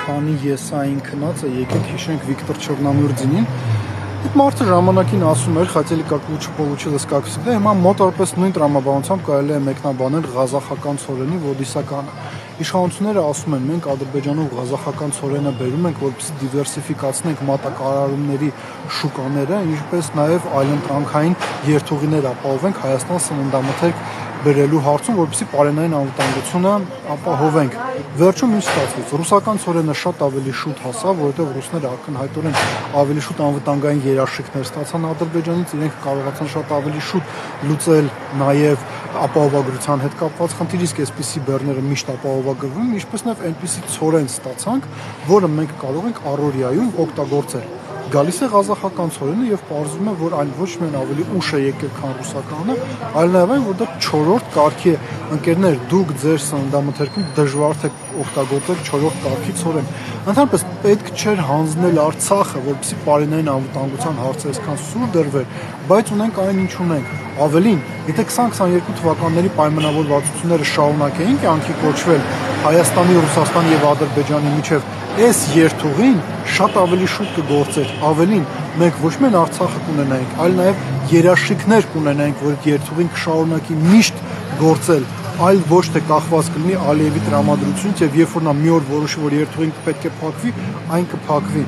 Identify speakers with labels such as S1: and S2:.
S1: քանի եսային քնած է, եկեք հիշենք Վիկտոր Չեռնամյուրդինին։ Այդ մարդը ժամանակին ասում էր, хотели как лучше получилось, как всегда, հիմա մոտավորապես նույն տրամաբանությամբ կարելի է մեկնաբանել ղազախական ցորենի ոդիսականը։ Իշխանությունները ասում են, մենք Ադրբեջանով ղազախական ցորենը բերում ենք, որպեսզի դիվերսիֆիկացնենք մատակարարումների շուկաները, ինչպես նաև այլընտրանքային երթուղիներ ապահովենք Հայաստան սննդամթերք բերելու հարցում, որպեսզի պարենային անվտանգությունը ապահովենք։ Վերջում ինչ ստացվեց։ Ռուսական ցորենը շատ ավելի շուտ հասավ, որովհետև ռուսները ակնհայտորեն ավելի շուտ անվտանգային երաշխիքներ ստացան Ադրբեջանից, իրենք կարողացան շատ ավելի շուտ լուծել նաև ապահովագրության հետ կապված խնդիր, իսկ այսպիսի բեռները միշտ ապահովագրվում, ինչպես նաև այնպիսի ցորեն ստացանք, որը մենք կարող ենք առօրյայում օգտագործել։ Գալիս է ղազախական ցորենը եւ պարզվում է, որ այն ոչ միայն ավելի ուշ է եկել, քան ռուսականը, այլ նաեւ այն, որ դա 4-րդ կարգի է։ Ընկերներ, դուք ձեր սննդամթերքում դժվար թե օգտագործեք 4-րդ կարգի ցորեն։ Ընդհանրապես պետք չէր հանձնել Արցախը, որպեսզի պարենային անվտանգության հարցը այսքան սուր դրվեր, բայց ունենք այն, ինչ ունենք։ Ավելին, եթե 2022 թվականների պայմանավորվածությունները շարունակեին կյանքի կոչվել Հայաստանի, Ռուսաստանի եւ Ադրբեջանի միջև, այս երթուղին շատ ավելի շուտ կգործեր։ Ավելին, մենք ոչ միայն Արցախը կունենայինք, այլ նաև երաշխիքներ կունենայինք, որ այդ երթուղին կշարունակի միշտ գործել, այլ ոչ թե կախված կլինի Ալիևի տրամադրությունից եւ երբ որ նա մի օր որոշի, որ երթուղին պետք է փակվի, այն կփակվի։